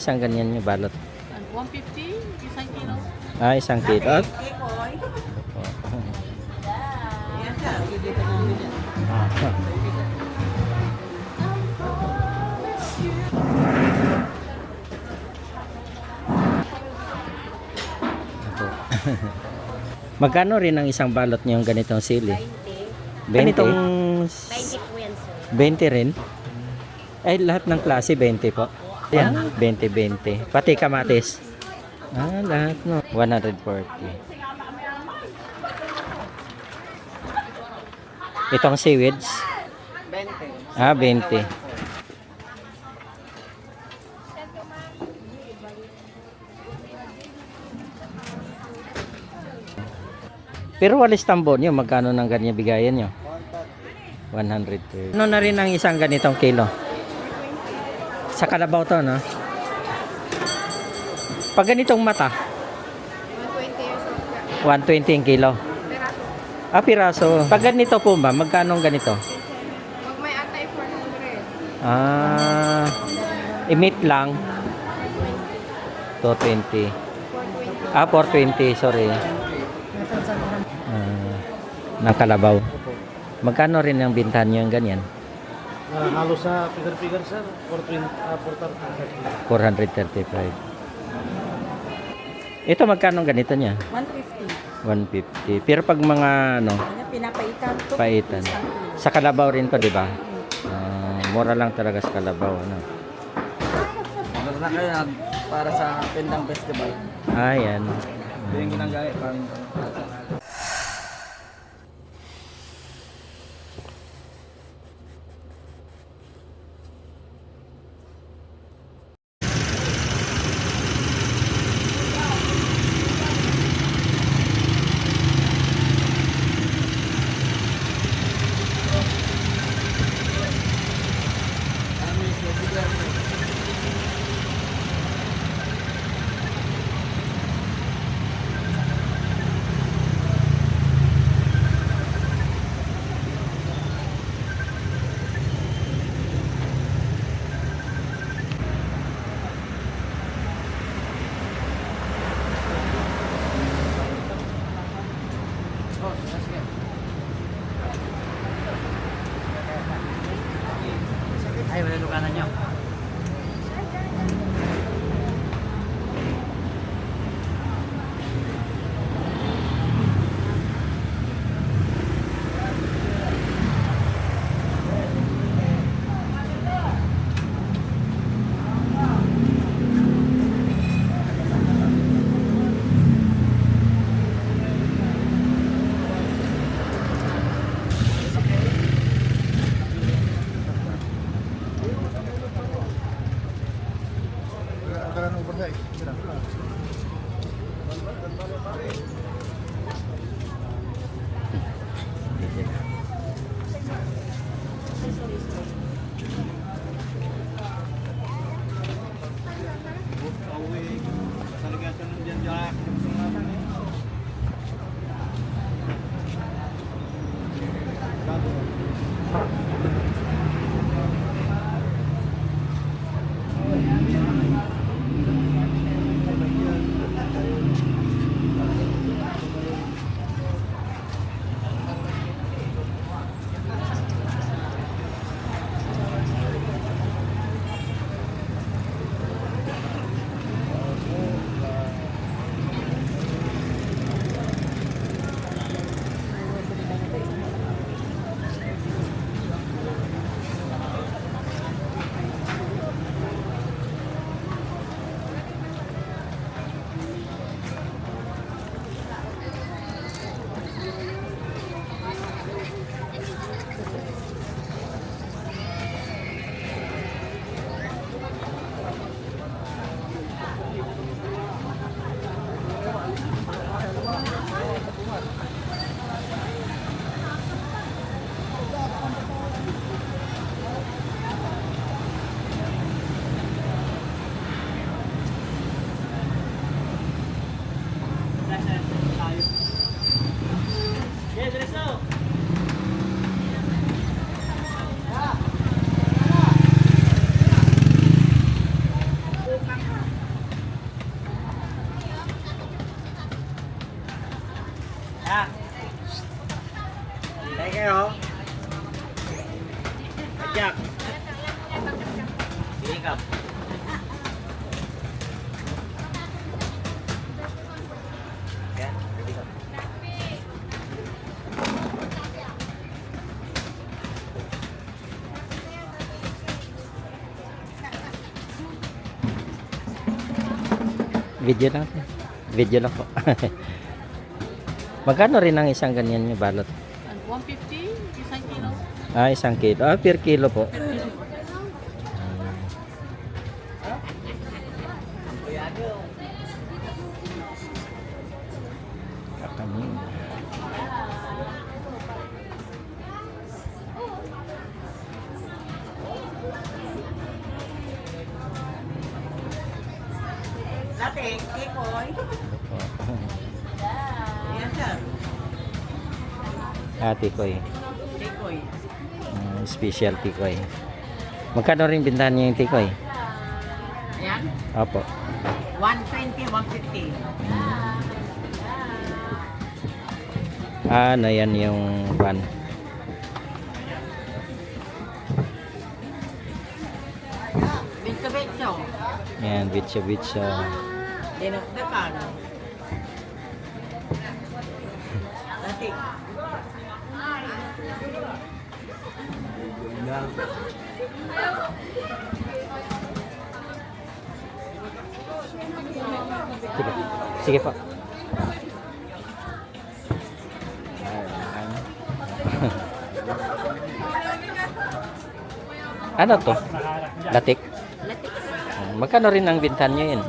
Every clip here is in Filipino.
Isang ganyan yung balot. 150, isang kilo. Ah, isang kilo. Yan siya, pwede ka bumili. Magkano rin ang isang balot niyong ganitong sili? 20. 20? 20 po yan, sir. 20 rin? Ay, lahat ng klase 20 po. Yan, 20-20. Pati kamatis. Ah, lahat no. 140. Itong seaweeds? 20. Ah, 20. Pero walis tambon nyo, magkano ng ganyan bigayan nyo? 100 Ano na rin ang isang ganitong kilo? Sa kalabaw to, no? Pag ganitong mata? 120 yung kilo. Ah, piraso. Pag ganito po ba, magkano ganito? Pag may atay, 400. Ah, imit lang. 220. Ah, 420, sorry. Ng kalabaw. Magkano rin ang bintahan nyo yung ganyan? Halos sa figure sir, 435. Ito magkano ganito niya? 150. 150. Pero pag mga ano, Kanya pinapaitan to. paitan. Sa kalabaw rin to, di ba? Mura lang talaga sa kalabaw, ano. Meron na kayo para sa Pendang Festival. Ah, yan. Ito yung ginagaya pang Ay, wala lukanan nyo. kayo. Jack. Sikap. Yan, sikap. Video lang. Video lang po. Magkano rin ang isang ganyan yung balot? 150, isang kilo. Ah, isang kilo. Ah, per kilo po. Kakanin. Dati, kikoy. Yan sir. Ah, tikoy. Kikoy. Special tikoy. Magkano rin bintahan niyo yung tikoy? Ayan. Opo. 120, 150. Ah, na yan yung van. Bitso-bitso. Yan, bitsa-bitsa. Dinagdagan. Dati. Sige, sige po. Ayan. Ano to? Latik? Magkano rin ang bintahan nyo yun?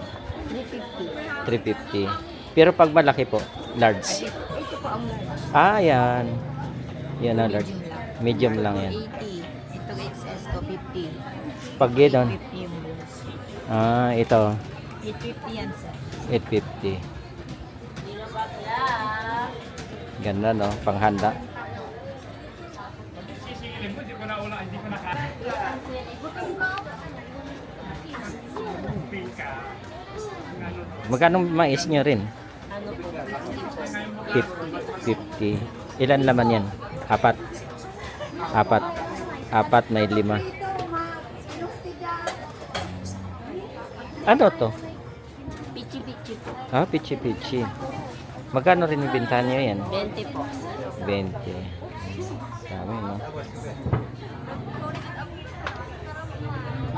350. 350. Pero pag malaki po, large. Ito po ang Ah, yan. Yan ang large. Medium lang yan. 80. Ito XS ko 50. Pag gano'n, 50 yung bulls. ah, ito, 850 yan sir. 850. Ganda, no? Panghanda. Magkano mais nyo rin? Ano po? 50. Ilan laman yan? Apat. Apat. Apat may 5. Ano to? Pichi-pichi po. Ah, pichi-pichi. Magkano rin yung bintahan nyo yan? 20 po. 20. Dami, no?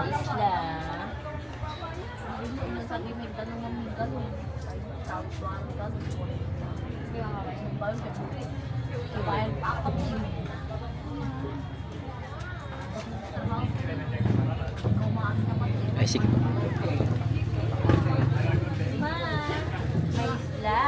Isla. Sabi may tanong ng ganun. Ay, sige po. May isla.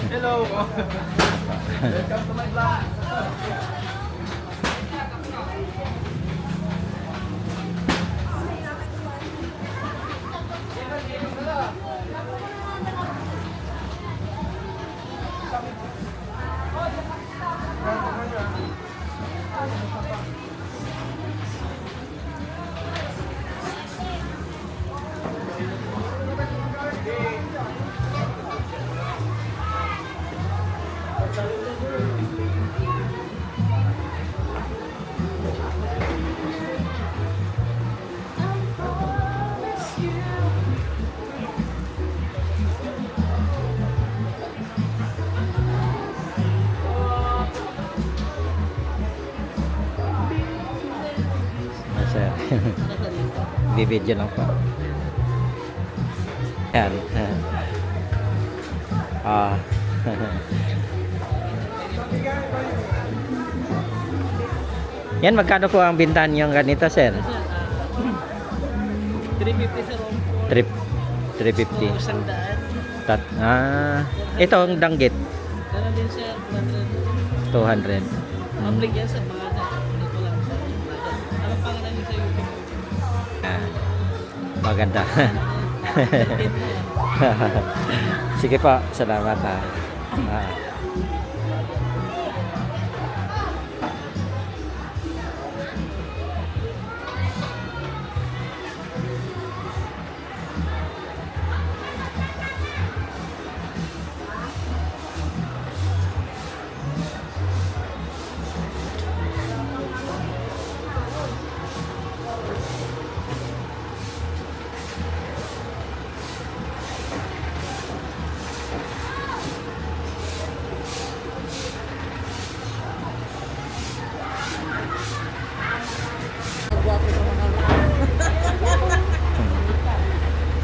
Hello. Welcome to my vlog. nagbibideo lang po. Yan. Ah. Yan, magkano po ang bintahan yung ganito, sir? 350 sa room. 350. Isang daan. Ito ang danggit. Ganun din sir, 100. 200. Public yan sa mga dito lang sa mga. Ano pangalan niyo sa YouTube? Maganda. Sige po, salamat ha.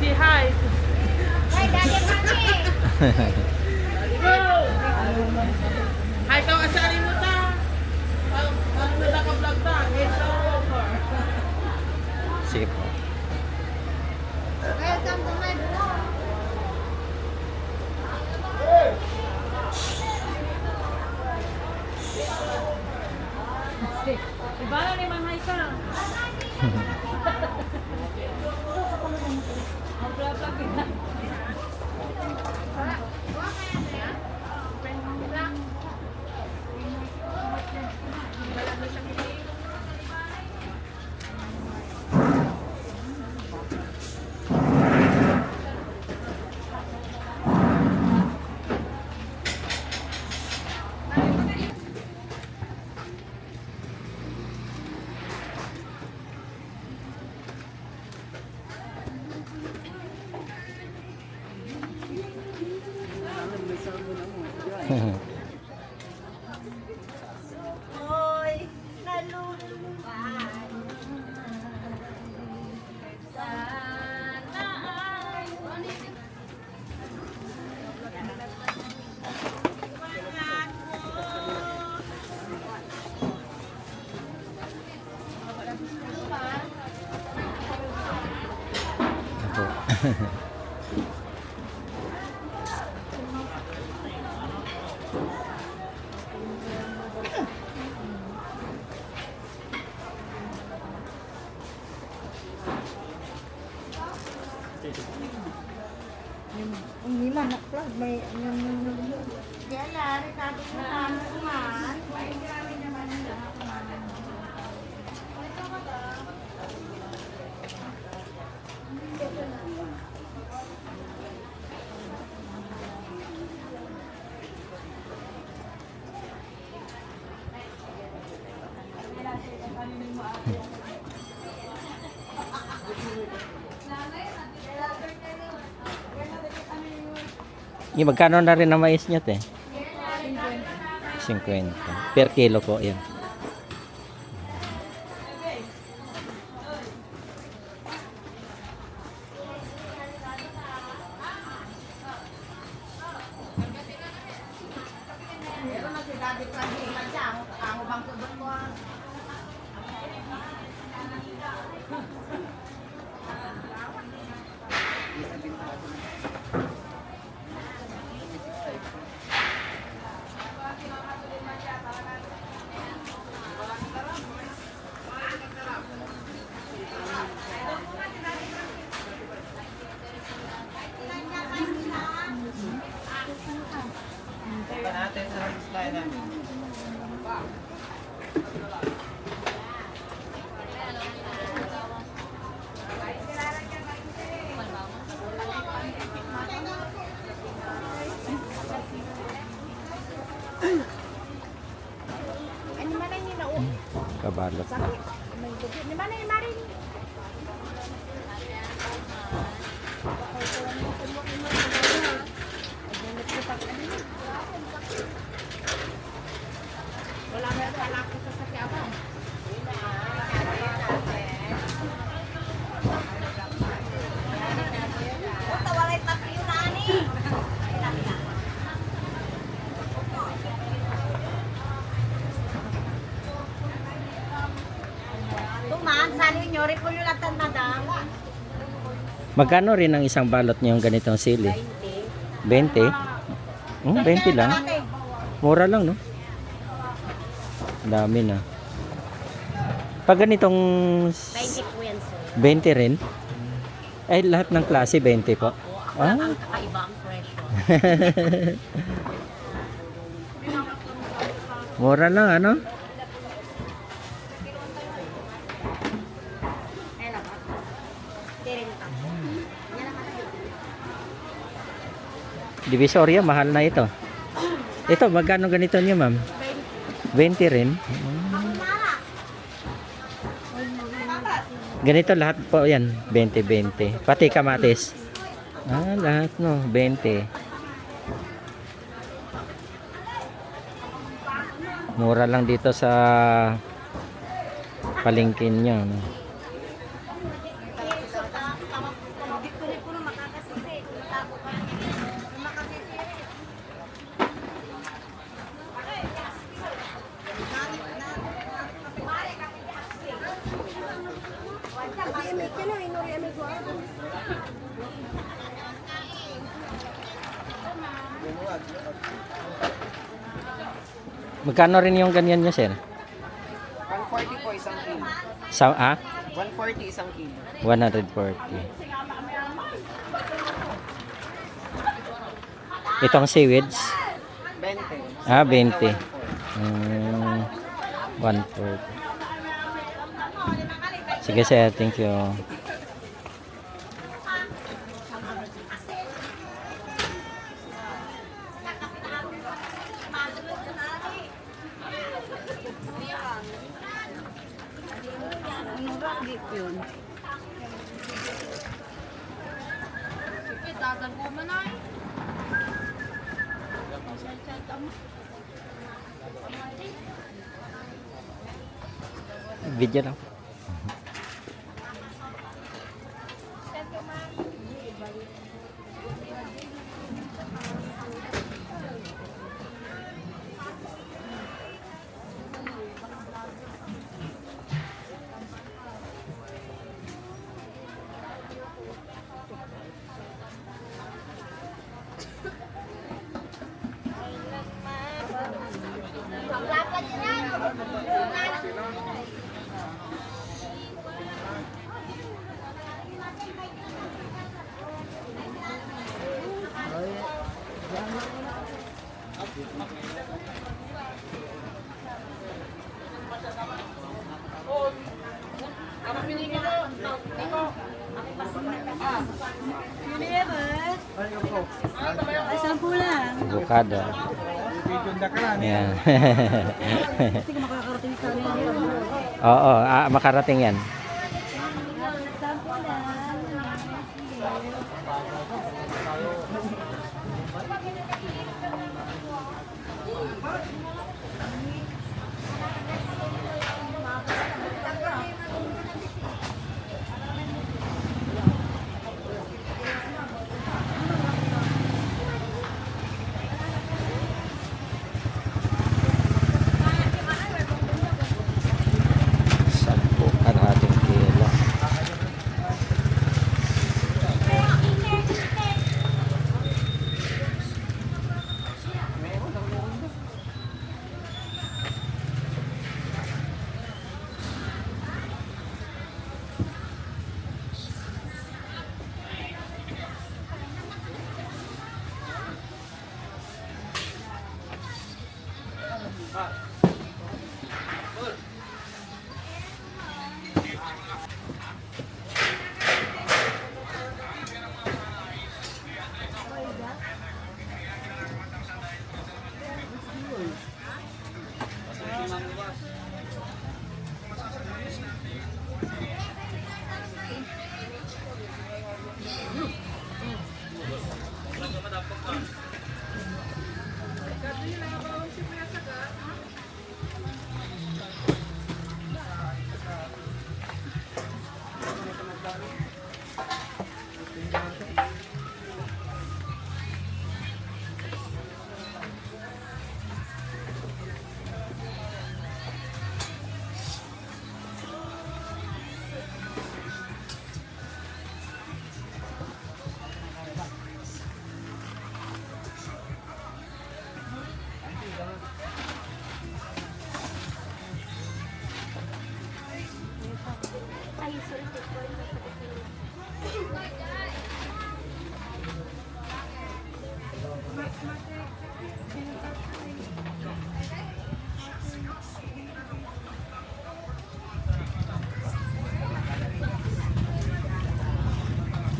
Si hi. Hi ka asali mo ta. Ano na ka vlog ta? It's over. Sige po. Welcome to my vlog. Iba na ni Mang Haisa. Hoy, nalulupan. Sana ay Hindi man na-plug. May kaya lari natin na kami kumaan. Yung magkano na rin ang mais nyo, te? 50. Per kilo po, yan. Natin sa slide namin. Ano man ang nina Kabalot na. may dugo. Ano man ang marin? Wala na pala ako sa sakyapan. Magkano rin ang isang balot niyong ganitong sili? 20. 20 lang. Mura lang, no? Dami na. Pag ganitong 20 po yan, sir. 20 rin? Ay, lahat ng klase 20 po. Ah, Kakaiba ang presyo. mura lang, ano? Divisoria, mahal na ito. Ito, magkano ganito niyo, ma'am? 20 rin. Ganito lahat po yan, 20-20. Pati kamatis. Ah, lahat no, 20. Mura lang dito sa palengke niyo. No? Magkano rin yung ganyan niya, sir? 140 po isang kilo. Sa, 140 isang kilo. 140. Itong seaweeds? 20. 20. 140. Sige, sir. Thank you. Video lang. Ay, 10 lang. Avocado. Yan. Sige, makakarating sa amin. Oo, makarating yan. 10 lang. Sampu kalahating kilo.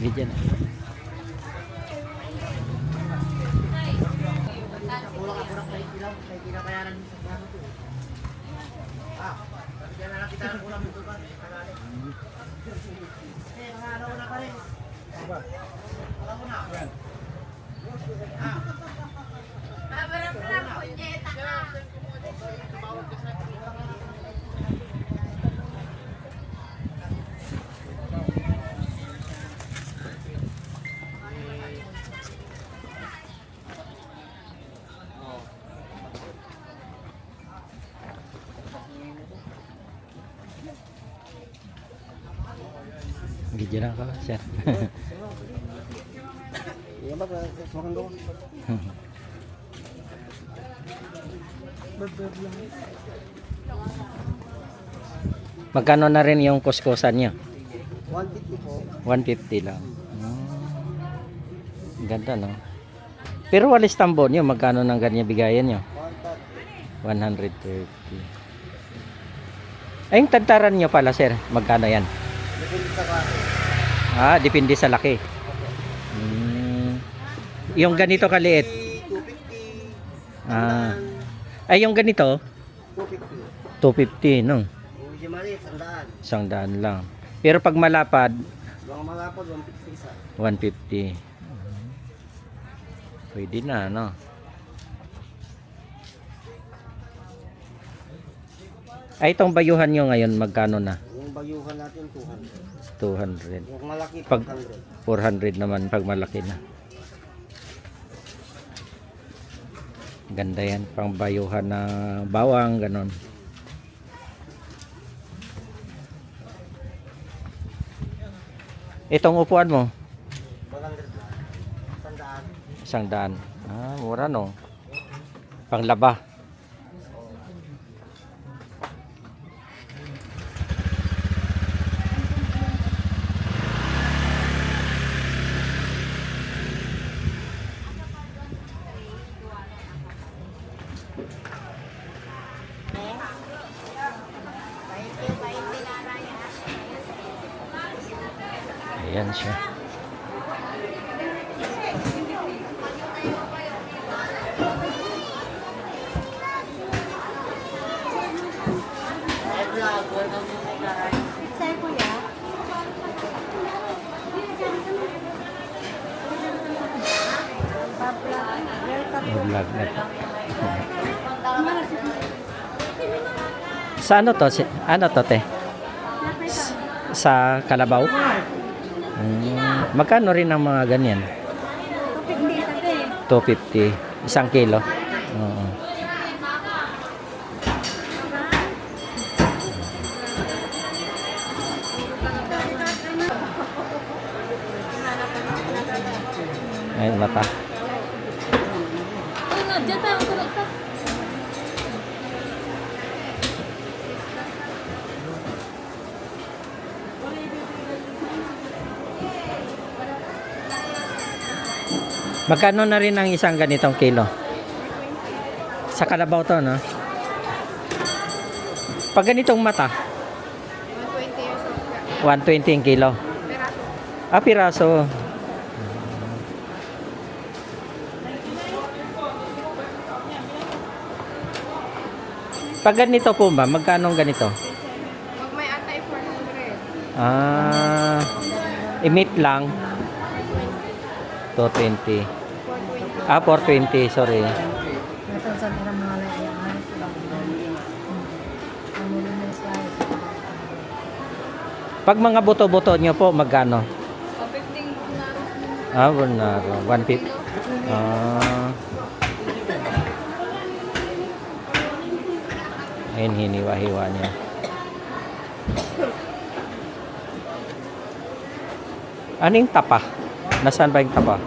Video na. Video na ako, sir. Iya ba, sumakan ko? Magkano na rin yung kuskusan nyo? 150 po. 150 lang. Ganda, no? Pero walis tambon nyo, magkano nang ganyan bigayan nyo? 130. Ay, yung tantaran nyo pala, sir, magkano yan? Depende sa klase. Ah, depende sa laki. Yung ganito kaliit. 250. Ah. Ay, yung ganito, 250, 250. no? Medyo maliit, 100. 100 lang. Pero pag malapad, Mga malapad, 150 isa. 150. Pwede na, no? Ay, itong bayuhan nyo ngayon, magkano na? Yung bayuhan natin, 200. 200. Yung malaki, Pag 400. 400 naman pag malaki na. Ganda yan, pang bayuhan na bawang, ganon. Itong upuan mo, 100. 100. 100. Ah, mura, no? Panglaba. Ayan siya. Sir, kuya. Vlog na to. Sa ano to? Ano to, te? Sa Kalabaw? Magkano rin ang mga ganyan? 250. 1 kilo. Oo. Ay, mata. Magkano na rin ang isang ganitong kilo? Sa Kalabaw to, no? Pag ganitong mata? 120 ang kilo. Ah, piraso. Pag ganito po ba, magkano ang ganito? Pag may atay 400. Ah, i-meat lang. 220. Ah, 420, sorry. Pag mga buto-buto nyo po, magkano? 15 Ah, 150. Ah. Ayun, hiniwa-hiwa niya. Ano yung tapa? Nasaan ba yung tapa?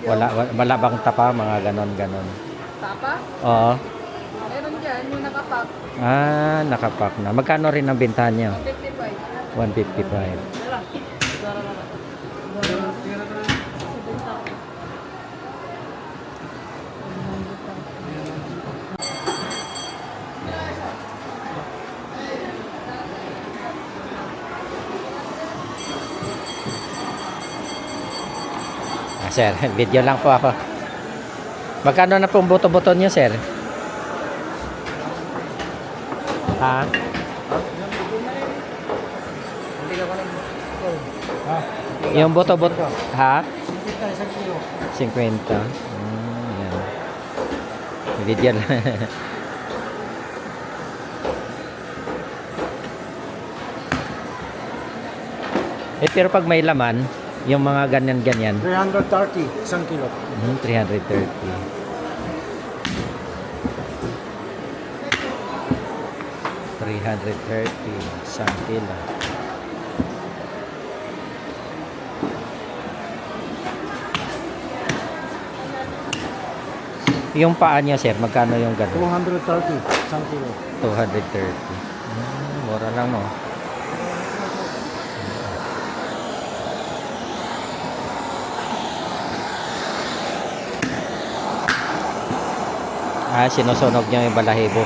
Wala bang tapa? Mga ganon-ganon. Tapa? Oo. Meron dyan, yung nakapak. Ah, nakapak na. Magkano rin ang bintahan niyo? 55. 155. Sir, video lang po ako. Magkano na pong buto-buto niyo, sir? Ha? Yung buto-buto. Ha? 50. Yan. Video lang. Pero pag may laman, yung mga ganyan-ganyan. 330, isang kilo. 330. Isang kilo. Yung paa niya, sir, magkano yung gano'n? 230, isang kilo. 230. Mura lang, no? Sinusunog niya yung balahibo.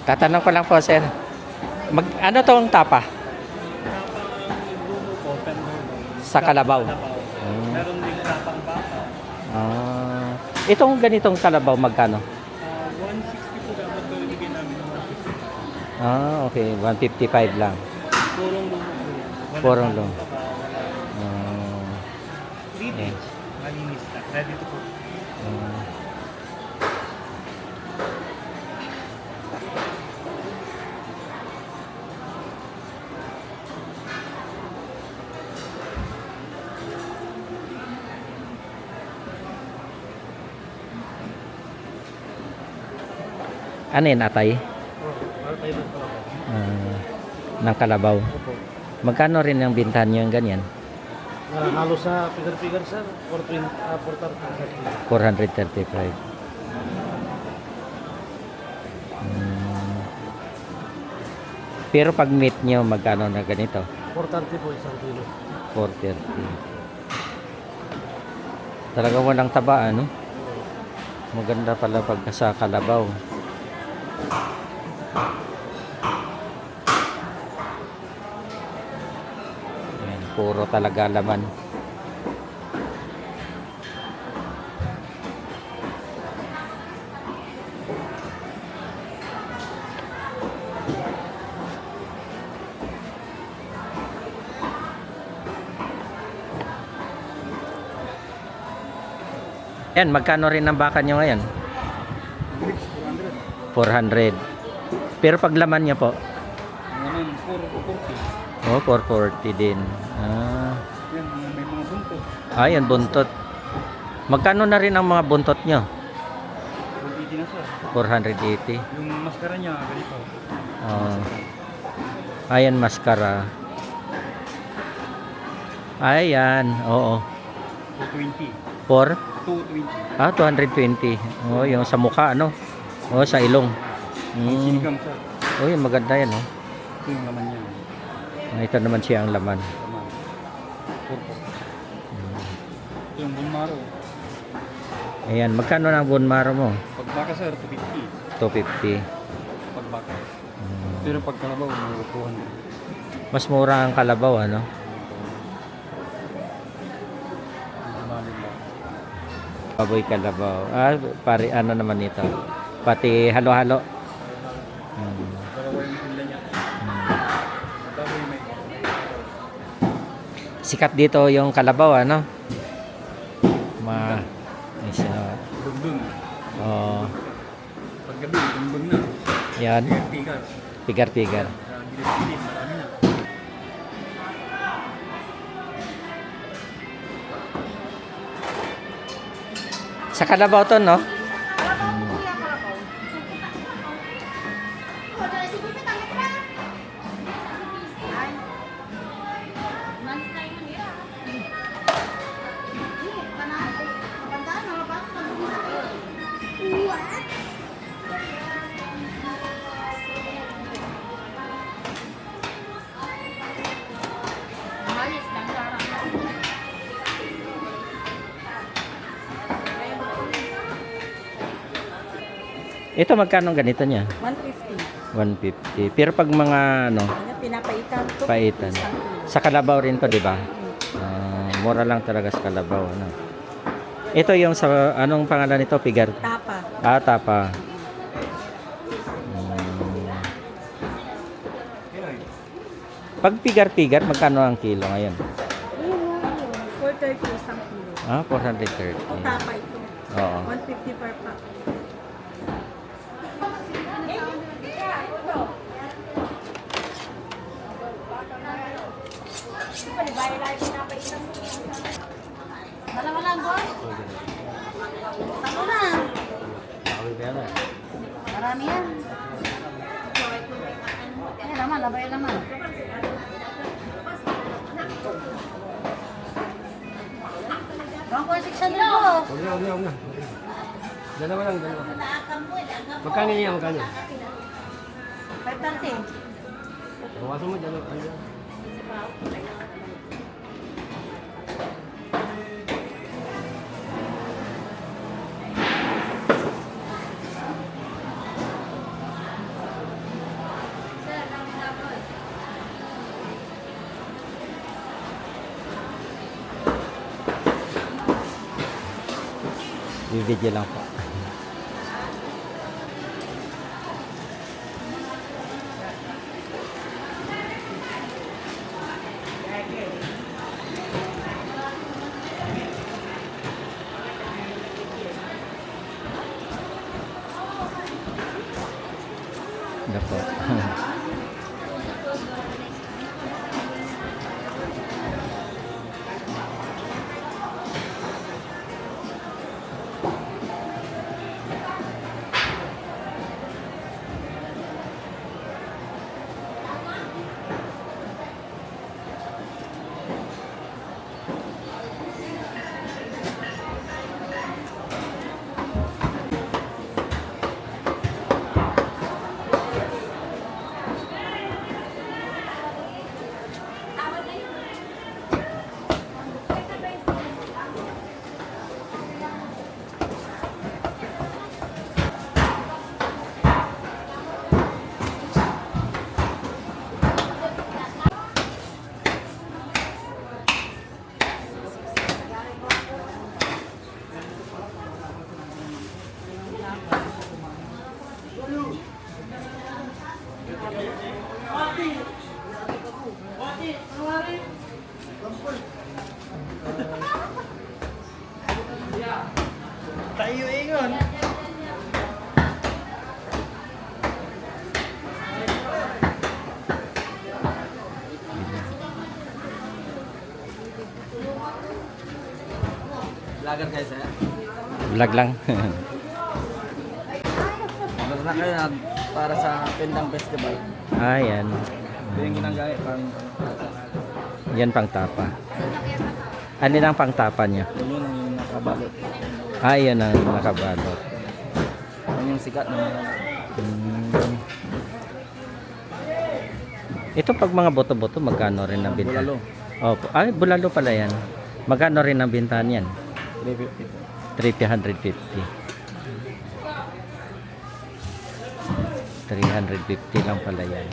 Tatanong ko lang po, sir. Ano tong tapa? Sa kalabaw. Meron din tapang baka. Itong ganitong kalabaw, magkano? 160 po dapat gawin bigyan namin ng 150. Okay. 155 lang. Purong lumo. Purong lumo. 3 days. Malinis na. Ready to cook. Ano yun, atay? Malpay na pala. Ng kalabaw. Opo. Magkano rin ang bintahan nyo yung ganyan? Halos sa figure sir, 435. 435. Pero pag meat nyo, magkano na ganito? 430 po isang kilo. 430. Talagang walang taba, ano? Maganda pala pag sa kalabaw. Ayan, puro talaga laman. Yan, magkano rin ang baka nyo ngayon? 400. Pero pag laman niya po? Ngayon, 440. Oh, 440 din. Yan, may mga buntot. Yan, buntot. Magkano na rin ang mga buntot nyo? 480 na sir. 480. Yung maskara niya, ganito. Ayan, mascara. Ayan, oo. 220. 220. Oh, yung sa mukha, ano? Oh, sa ilong. Sinigang sir. Oh, yung maganda yan, oh. Ito yung laman niya. Ito naman siya ang laman. Laman. 440. Ito yung bunmaro. Ayan, magkano na ang bone marrow mo? Pag baka sir, 250. 250. Pag baka. Pero pag kalabaw, may 200. Mas mura ang kalabaw, ano? Baboy kalabaw. Pare, ano naman ito? Pati halo-halo. Dalawa yung pila niya. Baboy may. Sikat dito yung kalabaw, ano? Ay, siya. Dugdung. Oh, Paggabi, dugdung na. yan. Tigar. Pigar-pigar. Gilid-gilid, marami na. Sa kalabaw to, no? Ito magkano ganito niya? 150. 150. Pero pag mga ano, Ano, pinapaitan to. paitan. Sa kalabaw rin to, di ba? Mura lang talaga sa kalabaw, ano. Ito yung sa anong pangalan nito? Pigar. Tapa. Ah, tapa. Pag pigar-pigar, magkano ang kilo ngayon? Ayun, 430 isang kilo. Ah, 430. O tapa ito. Oo. 150 per pack. Dalawa lang, boy. Ano na? Marami yan. Ay, laman, labay laman. Bang ko 600 po. Huwag na. Dalawa lang. Magkano niya, magkano? 530. Bawasan mo, dalawa. Video lang po. Ito po. Tayo ingon. Vlogger kayo, sir? Vlog lang. Meron na kayo para sa Pendang Festival. Ayan. Ito yung ginagaya pang Yan pang tapa. Ano lang pang tapa niya? yun yung nakabalot. Ayan ang nakabalot. Yan yung sikat na Hmm. Ito pag mga boto-boto, magkano rin ang binta? bulalo. Opo. Ay, bulalo pala yan. Magkano rin ang bintahan yan? 350. 350. 350 lang pala yan.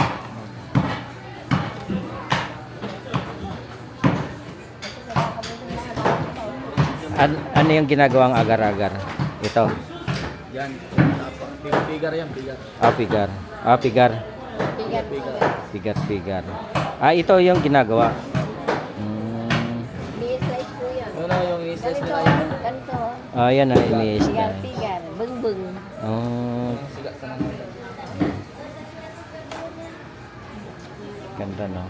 Ano yung ginagawang agar-agar? Ito. Yan. Pigar yan, pigar. Pigar. Pigar. Pigar. Pigar. Ito yung ginagawa. Ah, yan ang iniisda. Pigar-pigar, beng-beng. Oh, Siga sa naman. ganda no.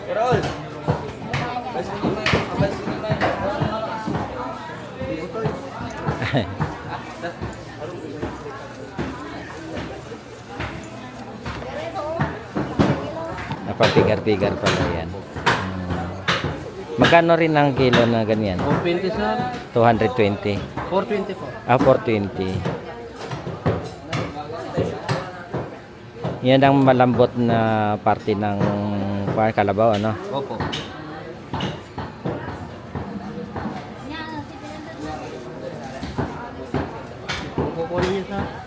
Carol! Abay sa may. Abay sa may. Napapigar-pigar pala yan. Magkano rin ang kilo na ganyan? 420 sir. 220. 420 po. Ah, 420. Yan ang malambot na parte ng kalabaw, ano? Opo. Kukunin niyo sir.